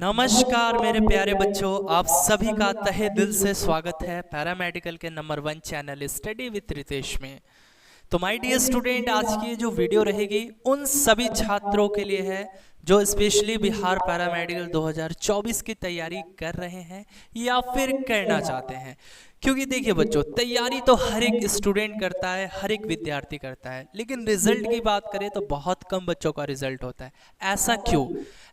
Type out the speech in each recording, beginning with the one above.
नमस्कार मेरे प्यारे बच्चों, आप सभी का तहे दिल से स्वागत है पैरामेडिकल के number 1 channel study with Ritesh में। तो माय डियर स्टूडेंट, आज की जो वीडियो रहेगी उन सभी छात्रों के लिए है जो स्पेशली बिहार पैरामेडिकल 2024 की तैयारी कर रहे हैं या फिर करना चाहते हैं। क्योंकि देखिए बच्चों, तैयारी तो हर एक स्टूडेंट करता है, हर एक विद्यार्थी करता है, लेकिन रिजल्ट की बात करें तो बहुत कम बच्चों का रिजल्ट होता है। ऐसा क्यों?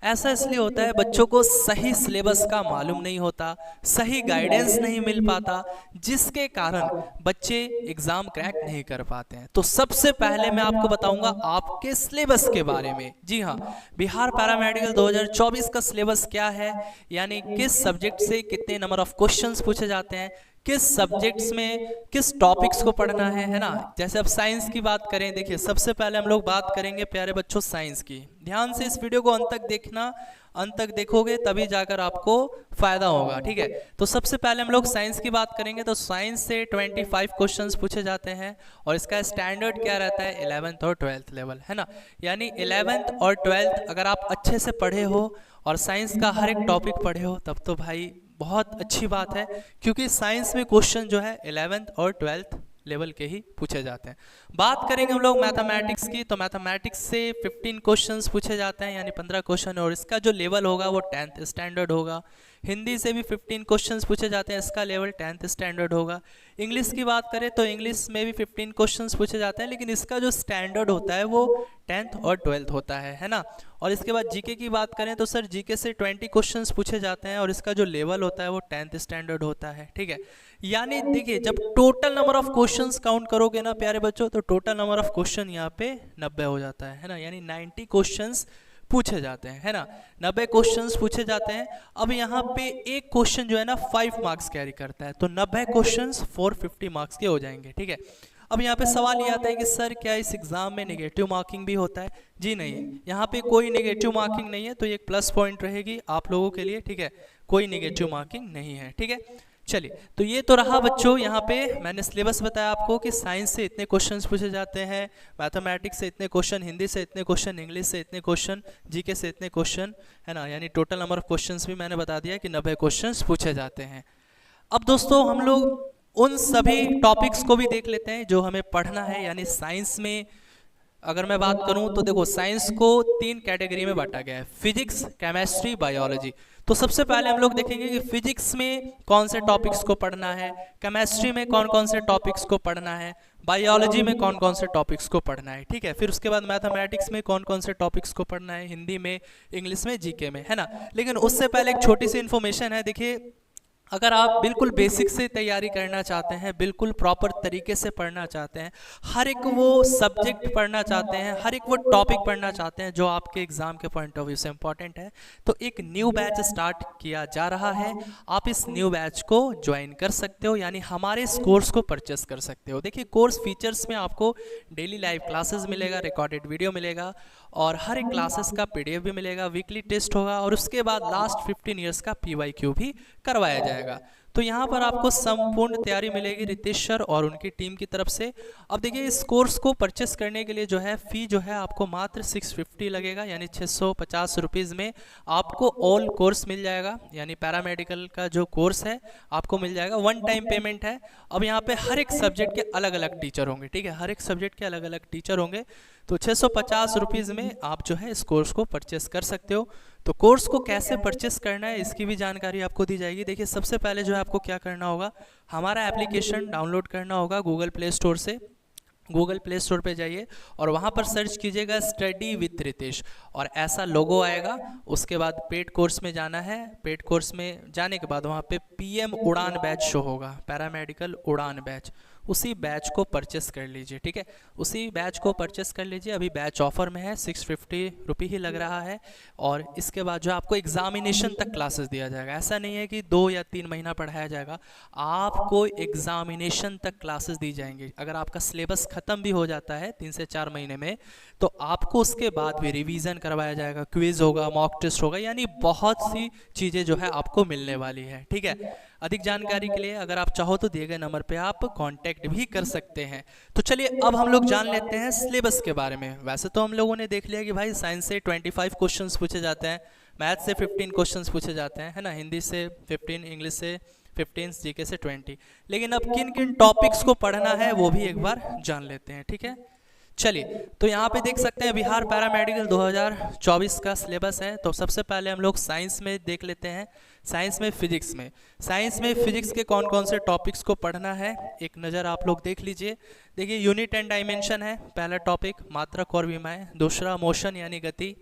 ऐसा इसलिए होता है, बच्चों को सही सिलेबस का मालूम नहीं होता, सही गाइडेंस नहीं मिल पाता, जिसके कारण बच्चे एग्जाम क्रैक नहीं कर पाते हैं। तो सबसे पहले मैं आपको बताऊंगा आपके सिलेबस के बारे में। जी हाँ, बिहार पैरामेडिकल 2024 का सिलेबस क्या है, यानी किस सब्जेक्ट से कितने नंबर ऑफ क्वेश्चंस पूछे जाते हैं, किस सब्जेक्ट्स में किस टॉपिक्स को पढ़ना है ना। जैसे अब साइंस की बात करें, देखिए सबसे पहले हम लोग बात करेंगे प्यारे बच्चों साइंस की। ध्यान से इस वीडियो को अंत तक देखना, अंत तक देखोगे तभी जाकर आपको फायदा होगा, ठीक है। तो सबसे पहले हम लोग साइंस की बात करेंगे। तो साइंस से 25 क्वेश्चंस पूछे जाते हैं और इसका स्टैंडर्ड क्या रहता है, 11th और 12th लेवल, है ना। यानी 11th और 12th अगर आप अच्छे से पढ़े हो और साइंस का हर एक टॉपिक पढ़े हो तब तो भाई बहुत अच्छी बात है, क्योंकि साइंस में क्वेश्चन जो है 11th और 12th लेवल के ही पूछे जाते हैं। बात करेंगे हम लोग मैथमेटिक्स की, तो मैथमेटिक्स से 15 क्वेश्चंस पूछे जाते हैं, यानी 15 क्वेश्चन, और इसका जो लेवल होगा वो 10th स्टैंडर्ड होगा। हिंदी से भी 15 क्वेश्चंस पूछे जाते हैं, इसका लेवल 10th स्टैंडर्ड होगा। इंग्लिश की बात करें तो इंग्लिश में भी 15 क्वेश्चंस पूछे जाते हैं, लेकिन इसका जो स्टैंडर्ड होता है वो 10th और 12th होता है ना। और इसके बाद जीके की बात करें तो सर जीके से 20 क्वेश्चंस पूछे जाते हैं और इसका जो लेवल होता है वो 10th स्टैंडर्ड होता है, ठीक है। यानी देखिए, जब total number of questions count करोगे ना प्यारे बच्चों, तो टोटल नंबर ऑफ क्वेश्चन यहाँ पे 90 हो जाता है ना। यानी 90 क्वेश्चंस पूछे जाते हैं, है ना। 90 क्वेश्चंस पूछे जाते हैं। अब यहाँ पे एक क्वेश्चन जो है ना 5 मार्क्स कैरी करता है, तो 90 क्वेश्चंस 450 मार्क्स के हो जाएंगे, ठीक है। अब यहाँ पे सवाल ये आता है कि सर क्या इस एग्जाम में नेगेटिव मार्किंग भी होता है? जी नहीं, यहाँ पे कोई नेगेटिव मार्किंग नहीं है, तो ये एक प्लस पॉइंट रहेगी आप लोगों के लिए, ठीक है। कोई नेगेटिव मार्किंग नहीं है, ठीक है। चलिए, तो ये तो रहा बच्चों, यहाँ पे मैंने सिलेबस बताया आपको कि साइंस से इतने क्वेश्चंस पूछे जाते हैं, मैथमेटिक्स से इतने क्वेश्चन, हिंदी से इतने क्वेश्चन, इंग्लिश से इतने क्वेश्चन, जीके से इतने क्वेश्चन, है ना। यानी टोटल नंबर ऑफ क्वेश्चंस भी मैंने बता दिया कि 90 क्वेश्चंस पूछे जाते हैं। अब दोस्तों हम लोग उन सभी टॉपिक्स को भी देख लेते हैं जो हमें पढ़ना है। यानी साइंस में अगर मैं बात करूं तो देखो, साइंस को 3 कैटेगरी में बांटा गया है, फिजिक्स, केमिस्ट्री, बायोलॉजी। तो सबसे पहले हम लोग देखेंगे कि फिजिक्स में कौन से टॉपिक्स को पढ़ना है, केमिस्ट्री में कौन कौन से टॉपिक्स को पढ़ना है, बायोलॉजी में कौन कौन से टॉपिक्स को पढ़ना है, ठीक है। फिर उसके बाद मैथमेटिक्स में कौन कौन से टॉपिक्स को पढ़ना है, हिंदी में, इंग्लिश में, जीके में, है ना। लेकिन उससे पहले एक छोटी सी इन्फॉर्मेशन है। देखिए, अगर आप बिल्कुल बेसिक से तैयारी करना चाहते हैं, बिल्कुल प्रॉपर तरीके से पढ़ना चाहते हैं, हर एक वो सब्जेक्ट पढ़ना चाहते हैं, हर एक वो टॉपिक पढ़ना चाहते हैं जो आपके एग्जाम के पॉइंट ऑफ व्यू से इंपॉर्टेंट है, तो एक न्यू बैच स्टार्ट किया जा रहा है। आप इस न्यू बैच को ज्वाइन कर सकते हो, यानी हमारे इस कोर्स को परचेस कर सकते हो। देखिए, कोर्स फीचर्स में आपको डेली लाइव क्लासेस मिलेगा, रिकॉर्डेड वीडियो मिलेगा, और हर एक क्लासेस का PDF भी मिलेगा, वीकली टेस्ट होगा, और उसके बाद लास्ट 15 ईयर्स का PYQ भी करवाया जाएगा। तो यहाँ पर आपको संपूर्ण तैयारी मिलेगी रितेश सर और उनकी टीम की तरफ से। अब देखिए, इस कोर्स को परचेस करने के लिए जो है फी जो है आपको मात्र 650 लगेगा, यानी 650 रुपीज़ में आपको ऑल कोर्स मिल जाएगा। यानी पैरामेडिकल का जो कोर्स है आपको मिल जाएगा, 1 टाइम पेमेंट है। अब यहाँ पे हर एक सब्जेक्ट के अलग अलग टीचर होंगे, ठीक है, हर एक सब्जेक्ट के अलग अलग टीचर होंगे। तो 650 रुपीज़ में आप जो है इस कोर्स को परचेस कर सकते हो। तो कोर्स को कैसे परचेस करना है इसकी भी जानकारी आपको दी जाएगी। देखिए, सबसे पहले जो है आपको क्या करना होगा, हमारा एप्लीकेशन डाउनलोड करना होगा गूगल प्ले स्टोर से। गूगल प्ले स्टोर पे जाइए और वहाँ पर सर्च कीजिएगा स्टडी विद रितेश, और ऐसा लोगो आएगा। उसके बाद पेड कोर्स में जाना है। पेड कोर्स में जाने के बाद वहाँ पे PM उड़ान बैच शो होगा, पैरामेडिकल उड़ान बैच, उसी बैच को परचेस कर लीजिए, ठीक है। उसी बैच को परचेस कर लीजिए। अभी बैच ऑफर में है, 650 रुपये ही लग रहा है। और इसके बाद जो आपको एग्जामिनेशन तक क्लासेस दिया जाएगा, ऐसा नहीं है कि 2 या 3 महीना पढ़ाया जाएगा, आपको एग्जामिनेशन तक क्लासेस दी जाएंगी। अगर आपका सिलेबस ख़त्म भी हो जाता है 3 से 4 महीने में, तो आपको उसके बाद भी रिवीजन करवाया जाएगा, क्विज होगा, मॉक टेस्ट होगा, यानी बहुत सी चीज़ें जो है आपको मिलने वाली है, ठीक है। अधिक जानकारी के लिए अगर आप चाहो तो दिए गए नंबर पे आप कांटेक्ट भी कर सकते हैं। तो चलिए अब हम लोग जान लेते हैं सिलेबस के बारे में। वैसे तो हम लोगों ने देख लिया कि भाई साइंस से 25 क्वेश्चंस पूछे जाते हैं, मैथ से 15 क्वेश्चंस पूछे जाते हैं, है ना, हिंदी से 15, इंग्लिश से 15, जीके से 20। लेकिन अब किन किन टॉपिक्स को पढ़ना है वो भी एक बार जान लेते हैं, ठीक है। चलिए, तो यहाँ पे देख सकते हैं बिहार पैरामेडिकल 2024 का सिलेबस है। तो सबसे पहले हम लोग साइंस में देख लेते हैं। साइंस में फिजिक्स के कौन कौन से टॉपिक्स को पढ़ना है एक नज़र आप लोग देख लीजिए। देखिए, यूनिट एंड डायमेंशन है पहला टॉपिक, मात्रक और विमाएं। दूसरा मोशन यानी गति।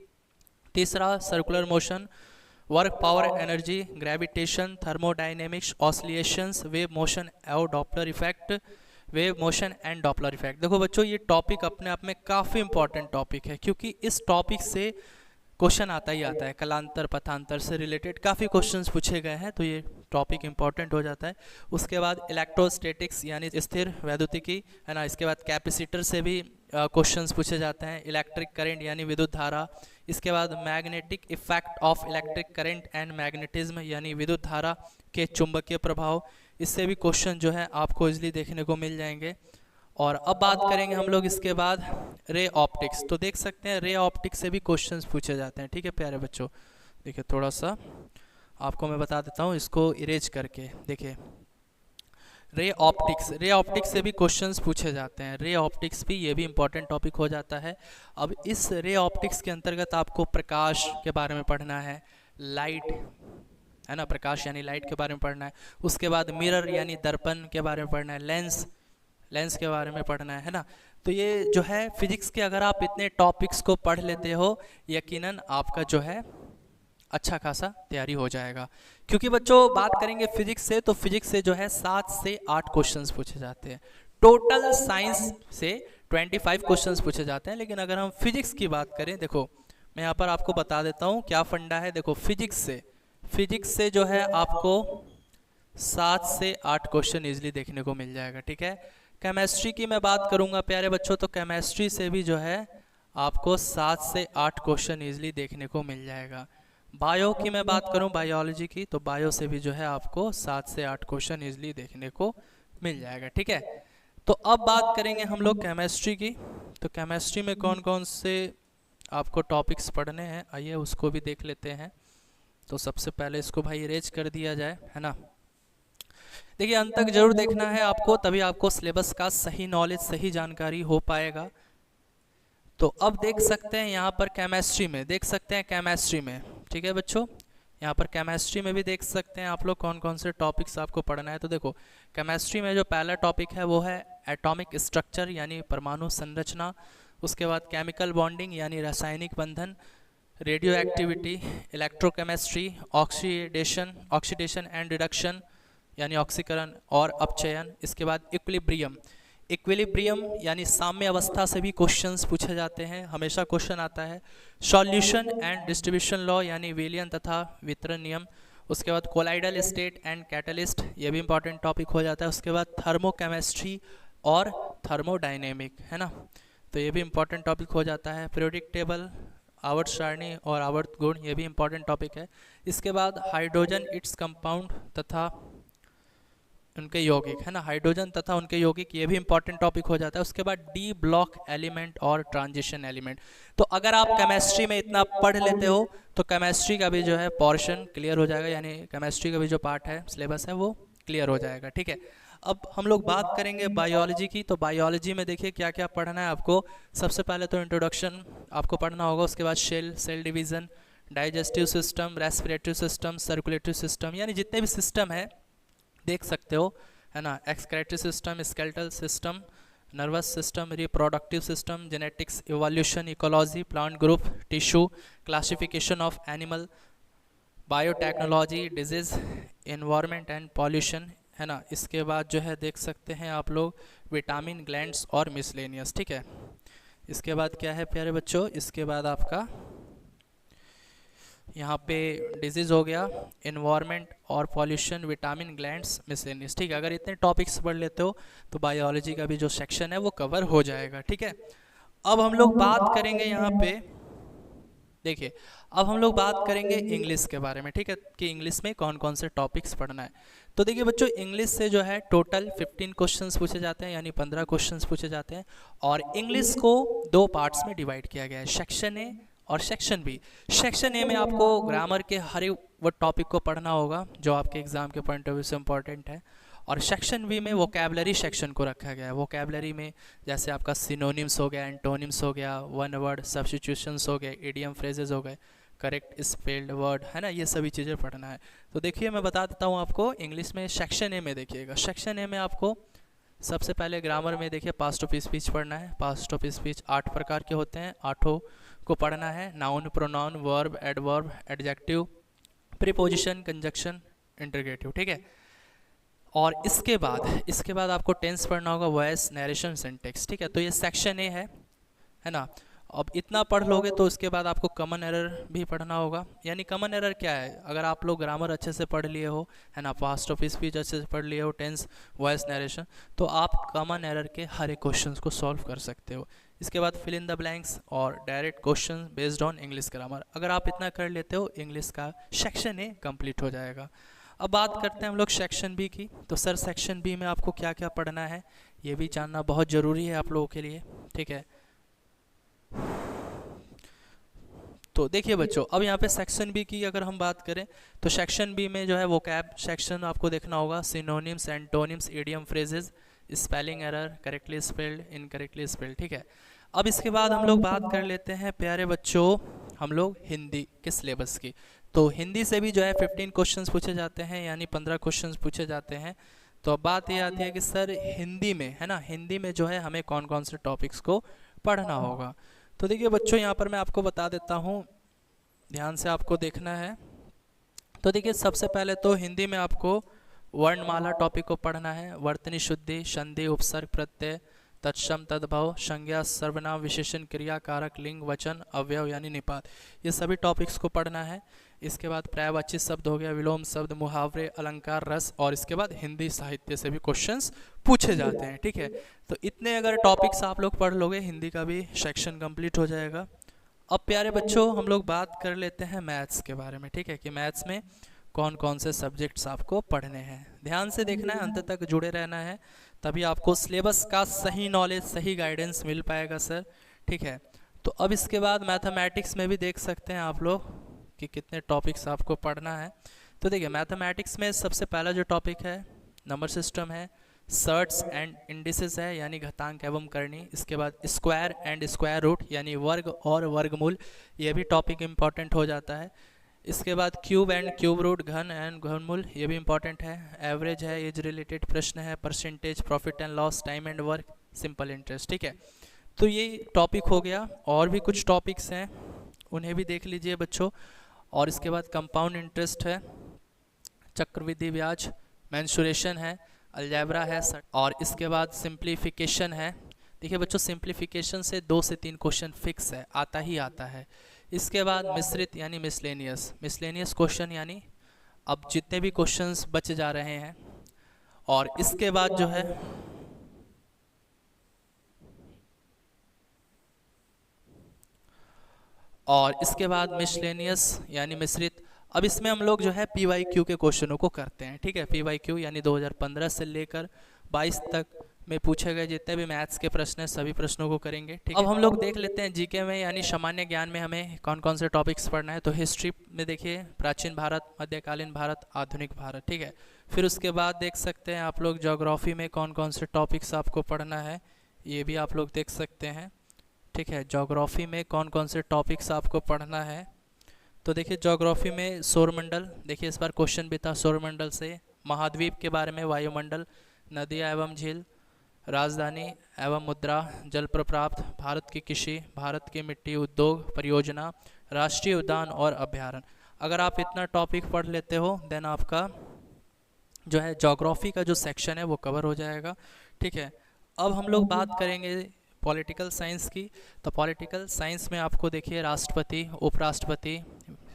तीसरा circular motion, work, power, energy, gravitation, thermodynamics, oscillations, wave motion और Doppler effect, wave motion and Doppler effect. देखो बच्चों, ये टॉपिक अपने आप में काफ़ी इंपॉर्टेंट टॉपिक है, क्योंकि इस टॉपिक से क्वेश्चन आता ही आता है। कलांतर पथांतर से रिलेटेड काफ़ी क्वेश्चंस पूछे गए हैं, तो ये टॉपिक इंपॉर्टेंट हो जाता है। उसके बाद इलेक्ट्रोस्टैटिक्स यानी स्थिर वैद्युतिकी, है ना। इसके बाद कैपेसिटर से भी क्वेश्चंस पूछे जाते हैं। इलेक्ट्रिक करंट यानी विद्युत धारा। इसके बाद magnetic effect of electric current and magnetism यानी विद्युत धारा के चुंबकीय प्रभाव। इससे भी क्वेश्चन जो है आपको इजली देखने को मिल जाएंगे। और अब बात करेंगे हम लोग इसके बाद रे ऑप्टिक्स। तो देख सकते हैं रे ऑप्टिक्स से भी क्वेश्चंस पूछे जाते हैं, ठीक है प्यारे बच्चों। देखिए, थोड़ा सा आपको मैं बता देता हूँ इसको इरेज करके। देखिए, रे ऑप्टिक्स से भी क्वेश्चंस पूछे जाते हैं। रे ऑप्टिक्स भी, ये भी इंपॉर्टेंट टॉपिक हो जाता है। अब इस रे ऑप्टिक्स के अंतर्गत आपको प्रकाश के बारे में पढ़ना है, लाइट, है ना, प्रकाश यानी लाइट के बारे में पढ़ना है। उसके बाद मिरर यानी दर्पण के बारे में पढ़ना है। लेंस के बारे में पढ़ना है ना। तो ये जो है फिजिक्स के, अगर आप इतने टॉपिक्स को पढ़ लेते हो, यकीनन आपका जो है अच्छा खासा तैयारी हो जाएगा। क्योंकि बच्चों बात करेंगे फिजिक्स से, तो फिजिक्स से जो है 7 से 8 क्वेश्चंस पूछे जाते हैं। टोटल साइंस से 25 क्वेश्चंस पूछे जाते हैं, लेकिन अगर हम फिजिक्स की बात करें, देखो मैं यहाँ पर आपको बता देता हूँ क्या फंडा है। देखो, फिजिक्स से जो है आपको 7 से 8 क्वेश्चन इजीली देखने को मिल जाएगा, ठीक है। केमिस्ट्री की मैं बात करूंगा प्यारे बच्चों, तो केमिस्ट्री से भी जो है आपको 7 से 8 क्वेश्चन इजीली देखने को मिल जाएगा। बायो की मैं बात करूं, बायोलॉजी की, तो बायो से भी जो है आपको 7 से 8 क्वेश्चन इजीली देखने को मिल जाएगा, ठीक है। तो अब बात करेंगे हम लोग केमिस्ट्री की। तो केमिस्ट्री में कौन कौन से आपको टॉपिक्स पढ़ने हैं, आइए उसको भी देख लेते हैं। तो सबसे पहले इसको भाई इरेज कर दिया जाए, है ना। देखिए, अंत तक जरूर देखना है आपको, तभी आपको सिलेबस का सही नॉलेज, सही जानकारी हो पाएगा। तो अब देख सकते हैं यहाँ पर केमिस्ट्री में, देख सकते हैं केमिस्ट्री में, ठीक है बच्चों, यहाँ पर केमिस्ट्री में भी देख सकते हैं आप लोग कौन कौन से टॉपिक्स आपको पढ़ना है। तो देखो, केमिस्ट्री में जो पहला टॉपिक है वो है एटॉमिक स्ट्रक्चर यानी परमाणु संरचना। उसके बाद केमिकल बॉन्डिंग यानी रासायनिक बंधन, radio activity, electrochemistry, oxidation and reduction यानी ऑक्सीकरण और अपचयन। इसके बाद इक्विलिब्रियम यानी साम्य अवस्था से भी क्वेश्चंस पूछे जाते हैं, हमेशा क्वेश्चन आता है। सॉल्यूशन एंड डिस्ट्रीब्यूशन लॉ यानी विलयन तथा वितरण नियम। उसके बाद कोलाइडल स्टेट एंड कैटलिस्ट, ये भी इंपॉर्टेंट टॉपिक हो जाता है। उसके बाद थर्मोकेमिस्ट्री और थर्मोडाइनेमिक, है ना, तो ये भी इंपॉर्टेंट टॉपिक हो जाता है। पीरियोडिक टेबल, आवर्त सारणी और आवर्त गुण, ये भी इंपॉर्टेंट टॉपिक है। इसके बाद हाइड्रोजन, इट्स कंपाउंड तथा उनके यौगिक, है ना, हाइड्रोजन तथा उनके यौगिक, ये भी इंपॉर्टेंट टॉपिक हो जाता है। उसके बाद डी ब्लॉक एलिमेंट और ट्रांजिशन एलिमेंट। तो अगर आप केमिस्ट्री में इतना पढ़ लेते हो तो केमिस्ट्री का भी जो है पोर्शन क्लियर हो जाएगा, यानी केमिस्ट्री का भी जो पार्ट है, सिलेबस है, वो क्लियर हो जाएगा, ठीक है। अब हम लोग बात करेंगे बायोलॉजी की। तो बायोलॉजी में देखिए क्या क्या पढ़ना है आपको। सबसे पहले तो इंट्रोडक्शन आपको पढ़ना होगा। उसके बाद cell division, digestive system, respiratory system, circulatory system, यानी जितने भी सिस्टम है देख सकते हो, है ना, excretory system, skeletal system, nervous system, reproductive system, genetics, evolution, ecology, plant group, tissue, classification of animal, biotechnology, disease, environment and pollution, है ना। इसके बाद जो है देख सकते हैं आप लोग विटामिन, ग्लैंड्स और मिसलेनियस, ठीक है। इसके बाद क्या है प्यारे बच्चों, इसके बाद आपका यहाँ पे डिजीज़ हो गया, एनवायरनमेंट और पॉल्यूशन, विटामिन, ग्लैंड्स, मिसलेनियस, ठीक है। अगर इतने टॉपिक्स पढ़ लेते हो तो बायोलॉजी का भी जो सेक्शन है वो कवर हो जाएगा, ठीक है। अब हम लोग बात करेंगे यहाँ पे, देखिए अब हम लोग बात करेंगे इंग्लिश के बारे में, ठीक है, कि इंग्लिश में कौन कौन से टॉपिक्स पढ़ना है। तो देखिए बच्चों, इंग्लिश से जो है टोटल 15 क्वेश्चंस पूछे जाते हैं, यानी 15 क्वेश्चंस पूछे जाते हैं। और इंग्लिश को दो पार्ट्स में डिवाइड किया गया है, सेक्शन ए और सेक्शन बी। सेक्शन ए में आपको ग्रामर के हर एक वो टॉपिक को पढ़ना होगा जो आपके एग्जाम के पॉइंट ऑफ व्यू से इंपॉर्टेंट है। और सेक्शन बी में वोकैबलरी सेक्शन को रखा गया है। वोकैबलरी में जैसे आपका सिनोनिम्स हो गया, एंटोनिम्स हो गया, वन वर्ड सब्स्टिट्यूशंस हो गए, इडियम फ्रेजेस हो गए, करेक्ट स्पेल्ड वर्ड, है ना, ये सभी चीज़ें पढ़ना है। तो देखिए मैं बता देता हूँ आपको, इंग्लिश में सेक्शन ए में देखिएगा, सेक्शन ए में आपको सबसे पहले ग्रामर में देखिए पास्ट ऑफ स्पीच पढ़ना है। पास्ट ऑफ स्पीच 8 प्रकार के होते हैं, 8 को पढ़ना है। Noun, pronoun, verb, adverb, adjective, preposition, conjunction, interrogative, ठीक है। और इसके बाद आपको टेंस पढ़ना होगा, वॉइस, नरेशन, सिंटेक्स, ठीक है। तो ये सेक्शन ए है ना। अब इतना पढ़ लोगे तो उसके बाद आपको कॉमन एरर भी पढ़ना होगा। यानी कॉमन एरर क्या है, अगर आप लोग ग्रामर अच्छे से पढ़ लिए हो, है ना, पास्ट ऑफ स्पीच अच्छे से पढ़ लिए हो, टेंस, वॉइस, नरेशन, तो आप कॉमन एरर के हर एक क्वेश्चन को सॉल्व कर सकते हो। इसके बाद फिल इन द ब्लैंक्स और direct question based on English grammar. अगर आप इतना कर लेते हो, इंग्लिश का सेक्शन ए कंप्लीट हो जाएगा। अब बात करते हैं हम लोग सेक्शन बी की। तो सर सेक्शन बी में आपको क्या क्या पढ़ना है, ये भी जानना बहुत ज़रूरी है आप लोगों के लिए, ठीक है। तो देखिए बच्चों, अब यहाँ पे सेक्शन बी की अगर हम बात करें तो सेक्शन बी में जो है वोकैब सेक्शन आपको देखना होगा, synonyms, antonyms, idiom phrases, spelling error, correctly spelled, incorrectly spelled, ठीक है। अब इसके बाद हम लोग बात कर लेते हैं प्यारे बच्चों हम लोग हिंदी के सिलेबस की। तो हिंदी से भी जो है 15 क्वेश्चंस पूछे जाते हैं, यानी 15 क्वेश्चंस पूछे जाते हैं। तो अब बात ये आती है कि सर हिंदी में, है ना, हिंदी में जो है हमें कौन कौन से टॉपिक्स को पढ़ना होगा। तो देखिए बच्चों, यहाँ पर मैं आपको बता देता हूँ, ध्यान से आपको देखना है। तो देखिए सबसे पहले तो हिंदी में आपको वर्णमाला टॉपिक को पढ़ना है। वर्तनी शुद्धि, संधि, उपसर्ग, प्रत्यय, तत्सम, तद्भव, संज्ञा, सर्वनाम, विशेषण, क्रिया, कारक, लिंग, वचन, अवयव यानी निपात, ये सभी टॉपिक्स को पढ़ना है। इसके बाद पर्यायवाची शब्द हो गया, विलोम शब्द, मुहावरे, अलंकार, रस, और इसके बाद हिंदी साहित्य से भी क्वेश्चंस पूछे जाते हैं, ठीक है। तो इतने अगर टॉपिक्स आप लोग पढ़ लोगे, हिंदी का भी सेक्शन कंप्लीट हो जाएगा। अब प्यारे बच्चों हम लोग बात कर लेते हैं मैथ्स के बारे में, ठीक है, कि मैथ्स में कौन कौन से सब्जेक्ट्स आपको पढ़ने हैं। ध्यान से देखना है, अंत तक जुड़े रहना है, तभी आपको सिलेबस का सही नॉलेज, सही गाइडेंस मिल पाएगा सर, ठीक है। तो अब इसके बाद मैथमेटिक्स में भी देख सकते हैं आप लोग कि कितने टॉपिक्स आपको पढ़ना है। तो देखिए मैथमेटिक्स में सबसे पहला जो टॉपिक है नंबर सिस्टम है, सर्ट्स एंड इंडिसेस है, यानी घातांक एवं करनी। इसके बाद स्क्वायर एंड स्क्वायर रूट, यानी वर्ग और वर्गमूल, ये भी टॉपिक इम्पॉर्टेंट हो जाता है। इसके बाद क्यूब एंड क्यूब रूट, घन एंड घनमूल, ये भी इंपॉर्टेंट है। एवरेज है, एज रिलेटेड प्रश्न है, percentage, profit and loss, time and work, simple interest, ठीक है। तो ये टॉपिक हो गया। और भी कुछ टॉपिक्स हैं, उन्हें भी देख लीजिए बच्चों। और इसके बाद कंपाउंड इंटरेस्ट है, चक्रवृद्धि ब्याज, मेंसुरेशन है, अलजेब्रा है, और इसके बाद सिंप्लीफिकेशन है। देखिए बच्चों, सिंप्लीफिकेशन से 2 से 3 क्वेश्चन फिक्स है, आता ही आता है। इसके बाद मिश्रित यानी मिसलेनियस क्वेश्चन, यानी अब जितने भी क्वेश्चंस बच जा रहे हैं। और इसके बाद जो है मिसलेनियस यानी मिश्रित। अब इसमें हम लोग जो है PYQ के क्वेश्चनों को करते हैं, ठीक है। PYQ यानी 2015 से लेकर 22 तक में पूछे गए जितने भी मैथ्स के प्रश्न हैं, सभी प्रश्नों को करेंगे, ठीक है। अब हम लोग देख लेते हैं जीके में, यानी सामान्य ज्ञान में हमें कौन कौन से टॉपिक्स पढ़ना है। तो हिस्ट्री में देखिए प्राचीन भारत, मध्यकालीन भारत, आधुनिक भारत, ठीक है। फिर उसके बाद देख सकते हैं आप लोग ज्योग्राफी में कौन कौन से टॉपिक्स आपको पढ़ना है, ये भी आप लोग देख सकते हैं, ठीक है। ज्योग्राफी में कौन कौन से टॉपिक्स आपको पढ़ना है। तो देखिए ज्योग्राफी में सौरमंडल, देखिए इस बार क्वेश्चन भी था सौरमंडल से। महाद्वीप के बारे में, वायुमंडल, नदियाँ एवं झील, राजधानी एवं मुद्रा, जल प्रपात, भारत की कृषि, भारत की मिट्टी, उद्योग, परियोजना, राष्ट्रीय उद्यान और अभ्यारण्य। अगर आप इतना टॉपिक पढ़ लेते हो देन आपका जो है ज्योग्राफी का जो सेक्शन है वो कवर हो जाएगा, ठीक है। अब हम लोग बात करेंगे पॉलिटिकल साइंस की। तो पॉलिटिकल साइंस में आपको देखिए राष्ट्रपति, उपराष्ट्रपति,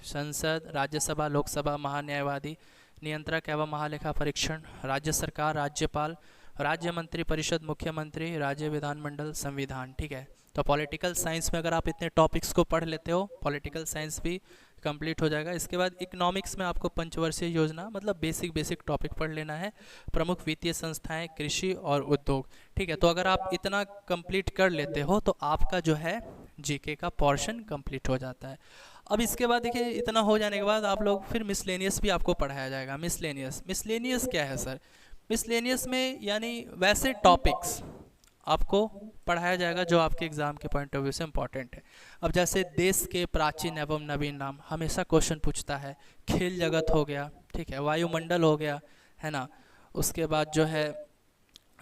संसद, राज्यसभा, लोकसभा, महान्यायवादी, नियंत्रक एवं महालेखा परीक्षण, राज्य सरकार, राज्यपाल, राज्य मंत्री परिषद, मुख्यमंत्री, राज्य विधानमंडल, संविधान, ठीक है। तो पॉलिटिकल साइंस में अगर आप इतने टॉपिक्स को पढ़ लेते हो, पॉलिटिकल साइंस भी कंप्लीट हो जाएगा। इसके बाद इकोनॉमिक्स में आपको पंचवर्षीय योजना मतलब बेसिक टॉपिक पढ़ लेना है, प्रमुख वित्तीय संस्थाएं, कृषि और उद्योग। ठीक है, तो अगर आप इतना कंप्लीट कर लेते हो तो आपका जो है जीके का पोर्शन कंप्लीट हो जाता है। अब इसके बाद देखिए, इतना हो जाने के बाद आप लोग फिर मिसलेनियस भी आपको पढ़ाया जाएगा। मिसलेनियस क्या है सर? मिसलेनियस में यानी वैसे टॉपिक्स आपको पढ़ाया जाएगा जो आपके एग्जाम के पॉइंट ऑफ व्यू से इम्पॉर्टेंट है। अब जैसे देश के प्राचीन एवं नवीन नाम हमेशा क्वेश्चन पूछता है, खेल जगत हो गया, ठीक है, वायुमंडल हो गया, है ना। उसके बाद जो है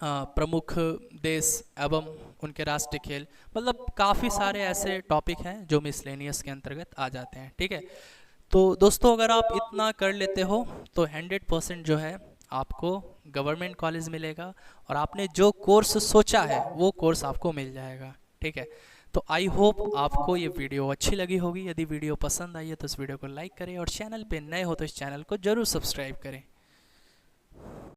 प्रमुख देश एवं उनके राष्ट्रीय खेल, मतलब काफ़ी सारे ऐसे टॉपिक हैं जो मिसलेनियस के अंतर्गत आ जाते हैं। ठीक है, तो दोस्तों अगर आप इतना कर लेते हो तो 100% जो है आपको गवर्नमेंट कॉलेज मिलेगा और आपने जो कोर्स सोचा है वो कोर्स आपको मिल जाएगा। ठीक है, तो आई होप आपको ये वीडियो अच्छी लगी होगी। यदि वीडियो पसंद आई है तो इस वीडियो को लाइक करें और चैनल पे नए हो तो इस चैनल को ज़रूर सब्सक्राइब करें।